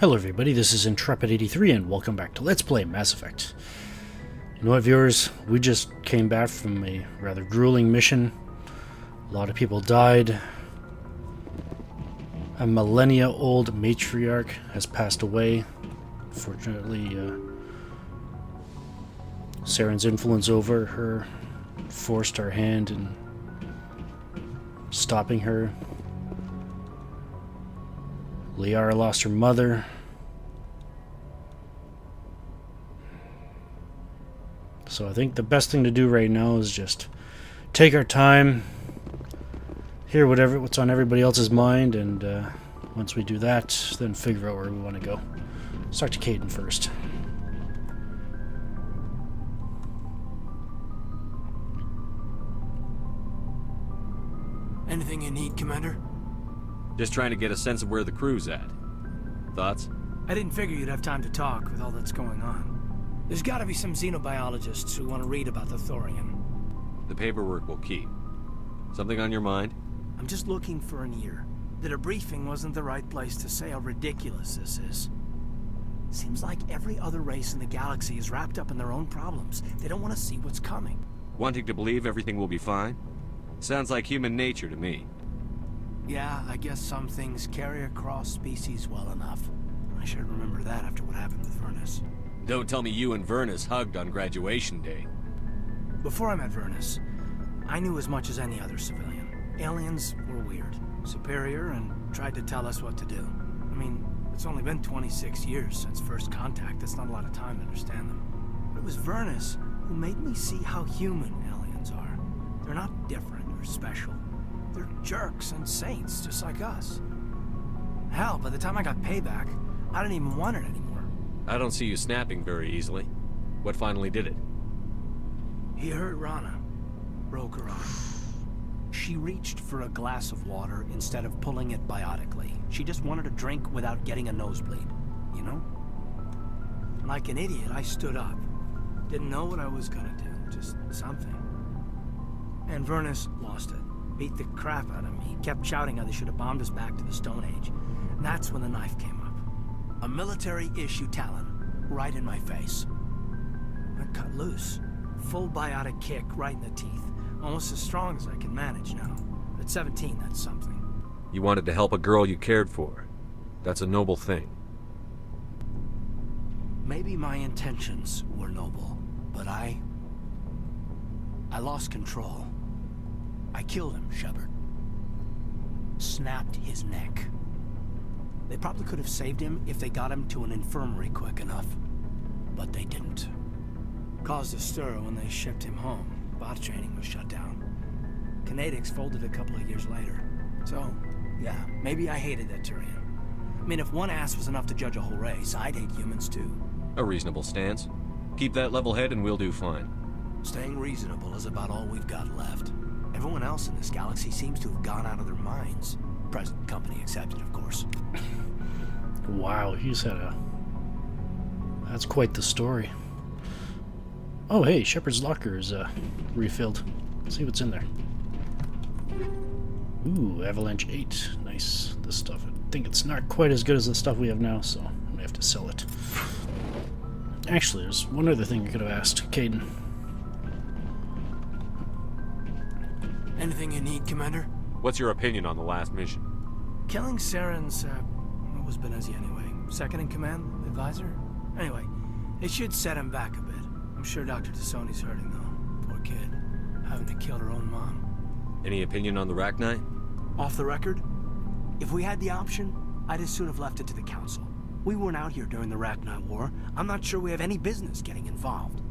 Hello everybody, this is Intrepid83 and welcome back to Let's Play Mass Effect. You know what, viewers? We just came back from a rather grueling mission. A lot of people died. A millennia-old matriarch has passed away. Fortunately, Saren's influence over her forced our hand in stopping her. Liara lost her mother. So I think the best thing to do right now is just take our time, hear what's on everybody else's mind, and once we do that, then figure out where we want to go. Let's talk to Caden first. Anything you need, Commander? Just trying to get a sense of where the crew's at. Thoughts? I didn't figure you'd have time to talk with all that's going on. There's gotta be some xenobiologists who want to read about the Thorium. The paperwork will keep. Something on your mind? I'm just looking for an ear. The debriefing wasn't the right place to say how ridiculous this is. Seems like every other race in the galaxy is wrapped up in their own problems. They don't want to see what's coming. Wanting to believe everything will be fine? Sounds like human nature to me. Yeah, I guess some things carry across species well enough. I should remember that after what happened with Vernus. Don't tell me you and Vernus hugged on graduation day. Before I met Vernus, I knew as much as any other civilian. Aliens were weird, superior, and tried to tell us what to do. I mean, it's only been 26 years since first contact. That's not a lot of time to understand them. But it was Vernus who made me see how human aliens are. They're not different or special. They're jerks and saints, just like us. Hell, by the time I got payback, I didn't even want it anymore. I don't see you snapping very easily. What finally did it? He hurt Rana. Broke her arm. She reached for a glass of water instead of pulling it biotically. She just wanted a drink without getting a nosebleed, you know? Like an idiot, I stood up. Didn't know what I was gonna do, just something. And Vernus lost it. Beat the crap out of me. Kept shouting how they should have bombed us back to the Stone Age. And that's when the knife came up. A military-issue Talon, right in my face. I cut loose. Full biotic kick right in the teeth. Almost as strong as I can manage now. But at 17, that's something. You wanted to help a girl you cared for. That's a noble thing. Maybe my intentions were noble, but I lost control. I killed him, Shepard. Snapped his neck. They probably could have saved him if they got him to an infirmary quick enough. But they didn't. Caused a stir when they shipped him home. Bot training was shut down. Kinetics folded a couple of years later. So, yeah, maybe I hated that Turian. I mean, if one ass was enough to judge a whole race, I'd hate humans too. A reasonable stance. Keep that level head and we'll do fine. Staying reasonable is about all we've got left. Everyone else in this galaxy seems to have gone out of their minds. Present company accepted, of course. Wow, he's had a... That's quite the story. Oh, hey, Shepard's locker is refilled. Let's see what's in there. Ooh, Avalanche 8. Nice. This stuff, I think it's not quite as good as the stuff we have now, so I may have to sell it. Actually, there's one other thing you could have asked, Caden. Anything you need, Commander? What's your opinion on the last mission? Killing Saren's, what was Benezi anyway? Second in command? Advisor? Anyway, it should set him back a bit. I'm sure Dr. Tassoni's hurting, though. Poor kid. Having to kill her own mom. Any opinion on the Rachni? Off the record? If we had the option, I'd as soon have left it to the Council. We weren't out here during the Rachni War. I'm not sure we have any business getting involved.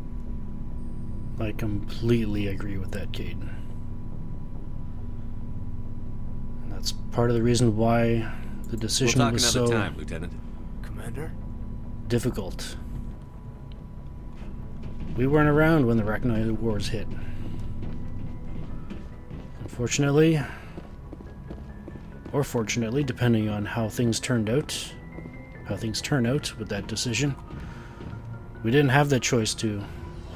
I completely agree with that, Caden. That's part of the reason why the decision was so... We'll talk another time, Lieutenant. Commander? Difficult. We weren't around when the Rachni Wars hit. Unfortunately, or fortunately, depending on how things turn out with that decision, we didn't have that choice to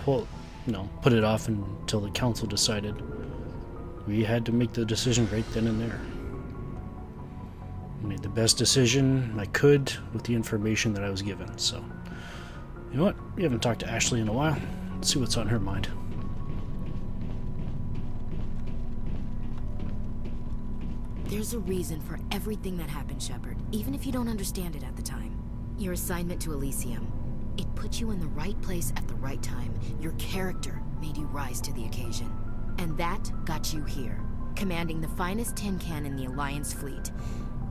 put it off until the Council decided. We had to make the decision right then and there. Made the best decision I could with the information that I was given. So, you know what? We haven't talked to Ashley in a while. Let's see what's on her mind. There's a reason for everything that happened, Shepard, even if you don't understand it at the time. Your assignment to Elysium, it put you in the right place at the right time. Your character made you rise to the occasion. And that got you here, commanding the finest tin can in the Alliance fleet.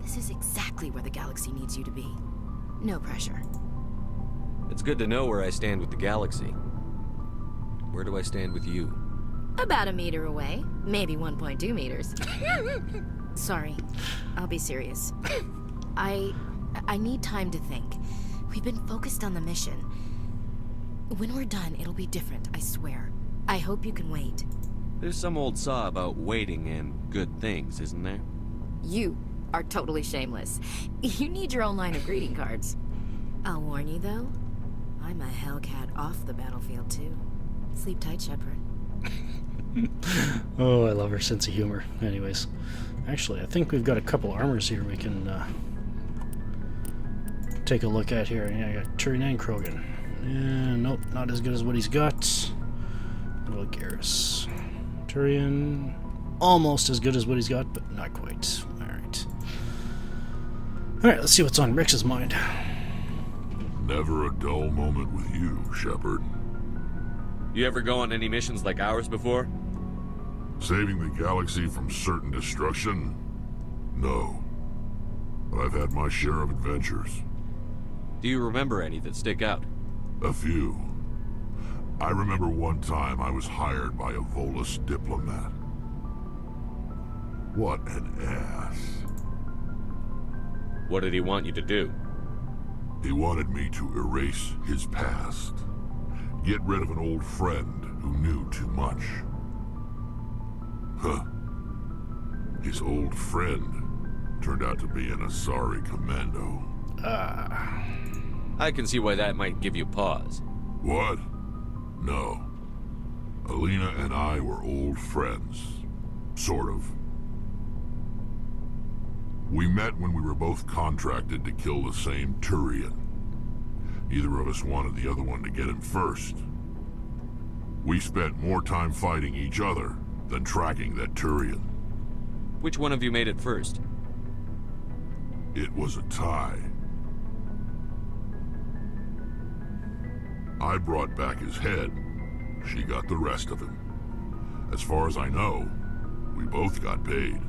This is exactly where the galaxy needs you to be. No pressure. It's good to know where I stand with the galaxy. Where do I stand with you? About a meter away, maybe 1.2 meters. Sorry, I'll be serious. I need time to think. We've been focused on the mission. When we're done, it'll be different, I swear. I hope you can wait. There's some old saw about waiting and good things, isn't there? You are totally shameless. You need your own line of greeting cards. I'll warn you, though. I'm a Hellcat off the battlefield, too. Sleep tight, Shepard. Oh, I love her sense of humor. Anyways, actually, I think we've got a couple armors here we can take a look at here. Yeah, I got Turian and Krogan. Nope, not as good as what he's got. What about Garrus? Turian, almost as good as what he's got, but not quite. Alright. Alright, let's see what's on Rex's mind. Never a dull moment with you, Shepard. You ever go on any missions like ours before? Saving the galaxy from certain destruction? No. But I've had my share of adventures. Do you remember any that stick out? A few. I remember one time I was hired by a Volus diplomat. What an ass. What did he want you to do? He wanted me to erase his past. Get rid of an old friend who knew too much. Huh. His old friend turned out to be an Asari commando. I can see why that might give you pause. What? No. Alina and I were old friends. Sort of. We met when we were both contracted to kill the same Turian. Neither of us wanted the other one to get him first. We spent more time fighting each other than tracking that Turian. Which one of you made it first? It was a tie. I brought back his head. She got the rest of him. As far as I know, we both got paid.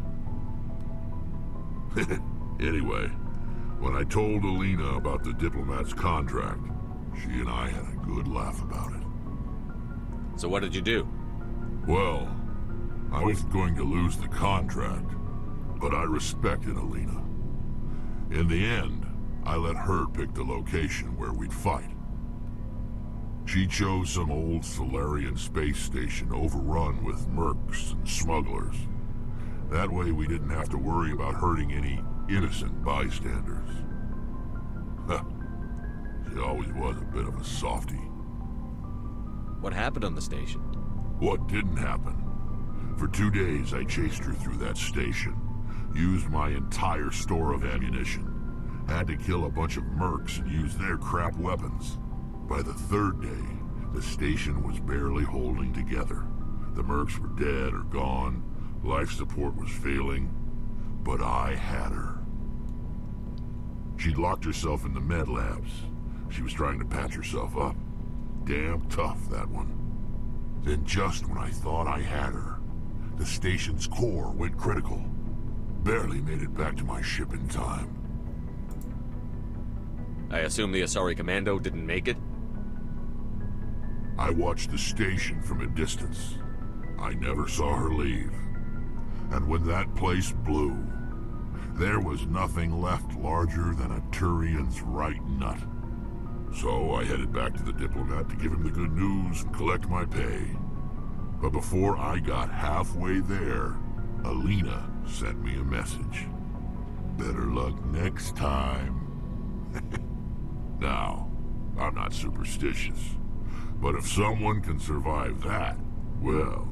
Anyway, when I told Alina about the diplomat's contract, she and I had a good laugh about it. So what did you do? Well, I was going to lose the contract, but I respected Alina. In the end, I let her pick the location where we'd fight. She chose some old Solarian space station overrun with mercs and smugglers. That way we didn't have to worry about hurting any innocent bystanders. She always was a bit of a softie. What happened on the station? What didn't happen? For 2 days I chased her through that station, used my entire store of ammunition, had to kill a bunch of mercs and use their crap weapons. By the 3rd day, the station was barely holding together. The mercs were dead or gone, life support was failing, but I had her. She'd locked herself in the med labs. She was trying to patch herself up. Damn tough, that one. Then just when I thought I had her, the station's core went critical. Barely made it back to my ship in time. I assume the Asari Commando didn't make it? I watched the station from a distance. I never saw her leave. And when that place blew, there was nothing left larger than a Turian's right nut. So I headed back to the diplomat to give him the good news and collect my pay. But before I got halfway there, Alina sent me a message. Better luck next time. Now, I'm not superstitious, but if someone can survive that, well,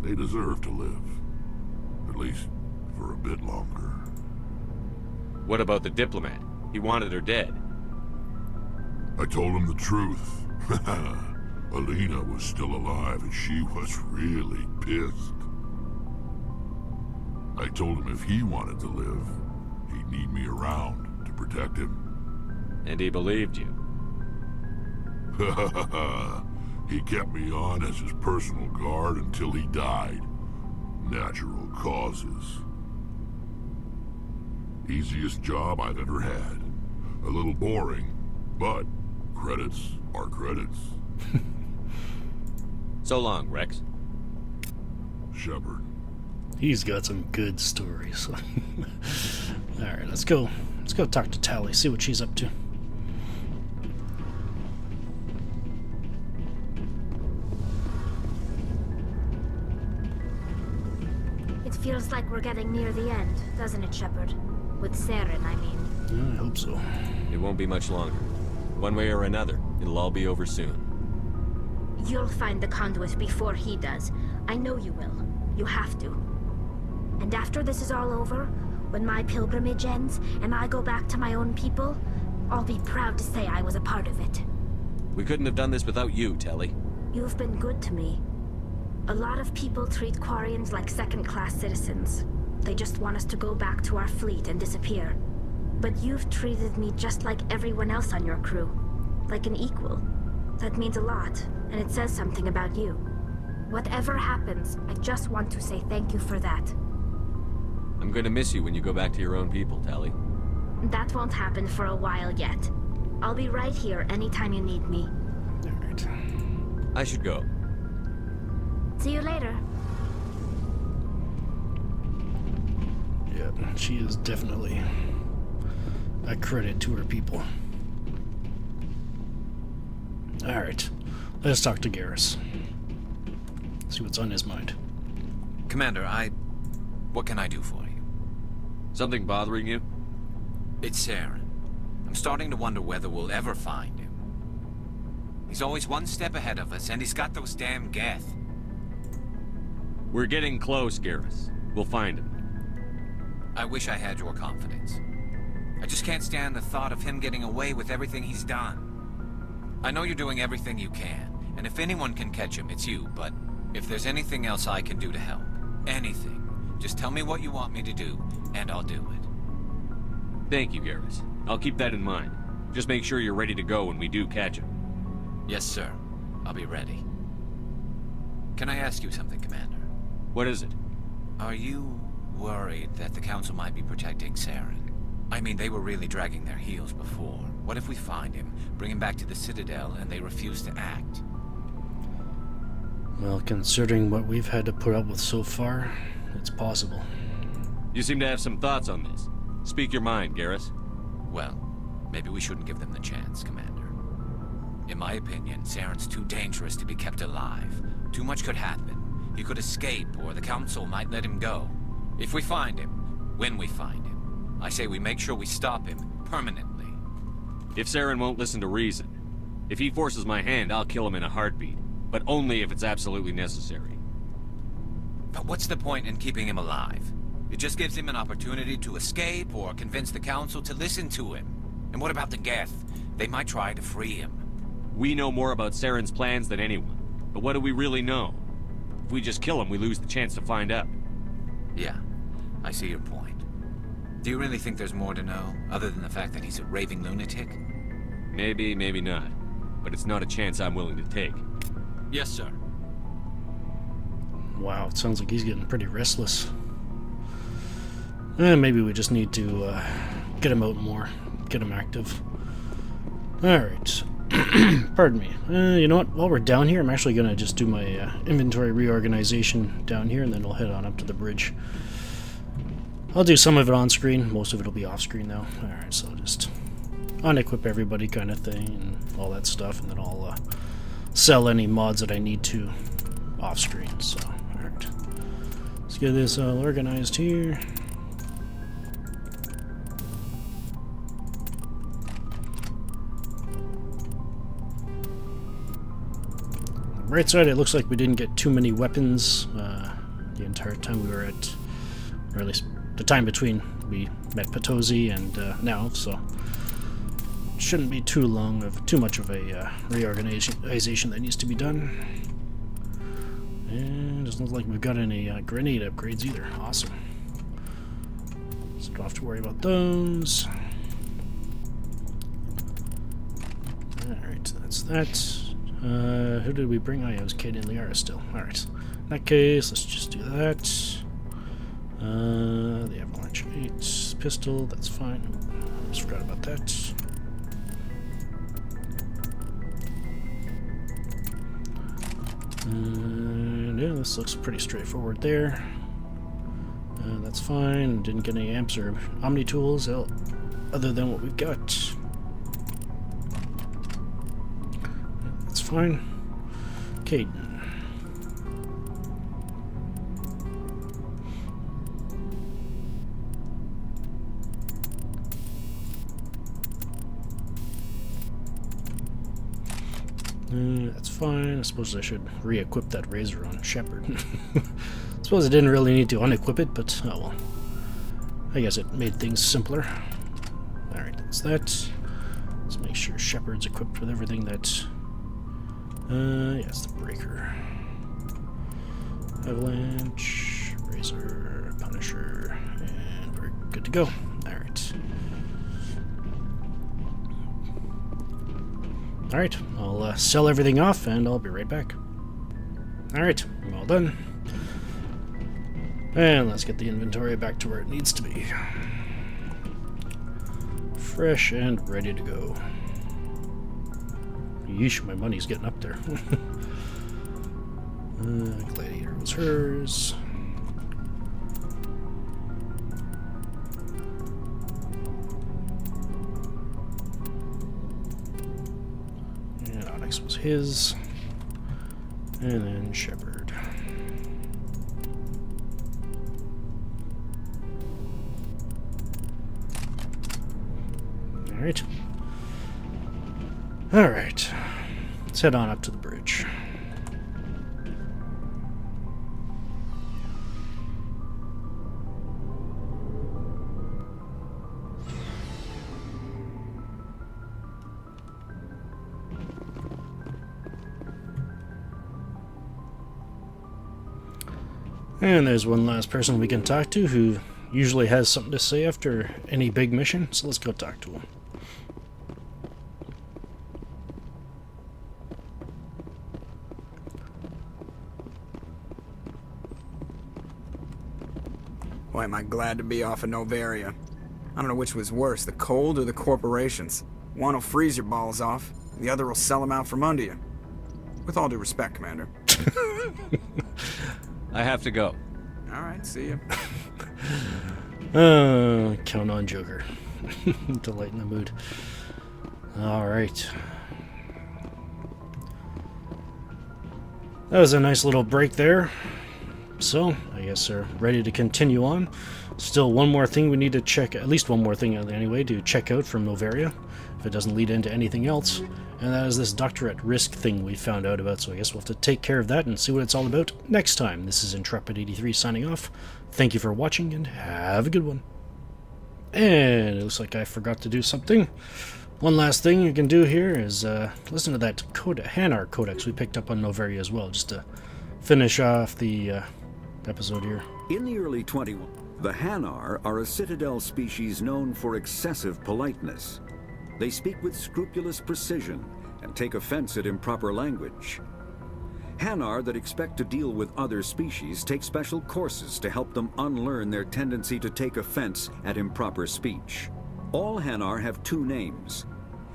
they deserve to live. At least for a bit longer. What about the diplomat? He wanted her dead. I told him the truth. Alina was still alive and she was really pissed. I told him if he wanted to live, he'd need me around to protect him. And he believed you. He kept me on as his personal guard until he died. Natural causes. Easiest job I've ever had. A little boring, but credits are credits. So long, Rex. Shepard. He's got some good stories. Alright, let's go. Let's go talk to Tally, see what she's up to. It feels like we're getting near the end, doesn't it, Shepard? With Saren, I mean. I hope so. It won't be much longer. One way or another, it'll all be over soon. You'll find the conduit before he does. I know you will. You have to. And after this is all over, when my pilgrimage ends and I go back to my own people, I'll be proud to say I was a part of it. We couldn't have done this without you, Telly. You've been good to me. A lot of people treat Quarians like second-class citizens. They just want us to go back to our fleet and disappear. But you've treated me just like everyone else on your crew. Like an equal. That means a lot, and it says something about you. Whatever happens, I just want to say thank you for that. I'm gonna miss you when you go back to your own people, Telly. That won't happen for a while yet. I'll be right here anytime you need me. Alright. I should go. See you later. Yeah, she is definitely a credit to her people. Alright, let's talk to Garrus. See what's on his mind. Commander, what can I do for you? Something bothering you? It's Saren. I'm starting to wonder whether we'll ever find him. He's always one step ahead of us, and he's got those damn Geth. We're getting close, Garrus. We'll find him. I wish I had your confidence. I just can't stand the thought of him getting away with everything he's done. I know you're doing everything you can, and if anyone can catch him, it's you, but if there's anything else I can do to help, anything, just tell me what you want me to do, and I'll do it. Thank you, Garrus. I'll keep that in mind. Just make sure you're ready to go when we do catch him. Yes, sir. I'll be ready. Can I ask you something, Commander? What is it? Are you worried that the Council might be protecting Saren? I mean, they were really dragging their heels before. What if we find him, bring him back to the Citadel, and they refuse to act? Well, considering what we've had to put up with so far, it's possible. You seem to have some thoughts on this. Speak your mind, Garrus. Well, maybe we shouldn't give them the chance, Commander. In my opinion, Saren's too dangerous to be kept alive. Too much could happen. He could escape, or the Council might let him go. If we find him, when we find him, I say we make sure we stop him permanently. If Saren won't listen to reason, if he forces my hand, I'll kill him in a heartbeat. But only if it's absolutely necessary. But what's the point in keeping him alive? It just gives him an opportunity to escape or convince the Council to listen to him. And what about the Geth? They might try to free him. We know more about Saren's plans than anyone. But what do we really know? If we just kill him, we lose the chance to find out. Yeah, I see your point. Do you really think there's more to know, other than the fact that he's a raving lunatic? Maybe, maybe not. But it's not a chance I'm willing to take. Yes, sir. Wow, it sounds like he's getting pretty restless. Maybe we just need to get him out more, get him active. Alright. Pardon me. You know what? While we're down here, I'm actually going to just do my inventory reorganization down here, and then we'll head on up to the bridge. I'll do some of it on screen. Most of it will be off screen, though. Alright, so just unequip everybody kind of thing, and all that stuff, and then I'll sell any mods that I need to off screen. So, alright. Let's get this all organized here. Right side, it looks like we didn't get too many weapons the entire time we were at, or at least the time between we met Potosi and now, so shouldn't be too much of a reorganization that needs to be done. And doesn't look like we've got any grenade upgrades either. Awesome. So don't have to worry about those. Alright, that's that. Who did we bring? Oh yeah, it was Kate and Liara still. Alright. In that case, let's just do that. The Avalanche 8 pistol, that's fine. Just forgot about that. Yeah, this looks pretty straightforward there. That's fine. Didn't get any amps or Omni tools other than what we've got. That's fine. Caden. That's fine. I suppose I should re-equip that razor on Shepard. Suppose I didn't really need to unequip it, but oh well. I guess it made things simpler. Alright, that's that. Let's make sure Shepard's equipped with everything that... yeah, it's the breaker. Avalanche, razor, Punisher, and we're good to go. Alright. Alright, I'll sell everything off and I'll be right back. Alright, well done. And let's get the inventory back to where it needs to be. Fresh and ready to go. Yeesh, my money's getting up there. Gladiator was hers. Was his, and then Shepard. Alright. Alright. Let's head on up to the bridge. And there's one last person we can talk to who usually has something to say after any big mission, so let's go talk to him. Boy, am I glad to be off of Novaria. I don't know which was worse, the cold or the corporations. One will freeze your balls off, the other will sell them out from under you. With all due respect, Commander. I have to go. All right, see you. Count on Joker to lighten the mood. All right. That was a nice little break there. So, I guess we're ready to continue on. Still one more thing we need to check, at least one more thing anyway, to check out from Novaria, if it doesn't lead into anything else. And that is this Doctor at Risk thing we found out about, so I guess we'll have to take care of that and see what it's all about next time. This is Intrepid83 signing off. Thank you for watching, and have a good one. And it looks like I forgot to do something. One last thing you can do here is listen to that Hanar Codex we picked up on Novaria as well, just to finish off the episode here. In the early 21, the Hanar are a citadel species known for excessive politeness. They speak with scrupulous precision and take offense at improper language. Hanar that expect to deal with other species take special courses to help them unlearn their tendency to take offense at improper speech. All Hanar have two names.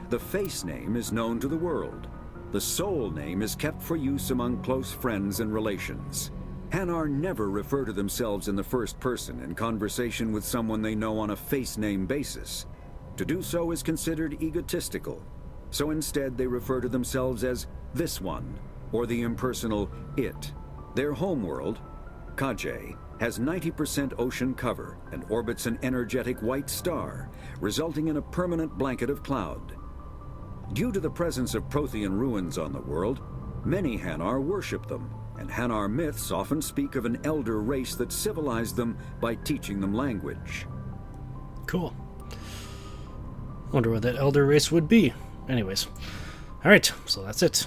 The face name is known to the world. The soul name is kept for use among close friends and relations. Hanar never refer to themselves in the first person in conversation with someone they know on a face name basis. To do so is considered egotistical, so instead they refer to themselves as this one, or the impersonal it. Their homeworld, Kaje, has 90% ocean cover and orbits an energetic white star, resulting in a permanent blanket of cloud. Due to the presence of Prothean ruins on the world, many Hanar worship them, and Hanar myths often speak of an elder race that civilized them by teaching them language. Cool. Wonder what that elder race would be. Anyways. Alright, so that's it.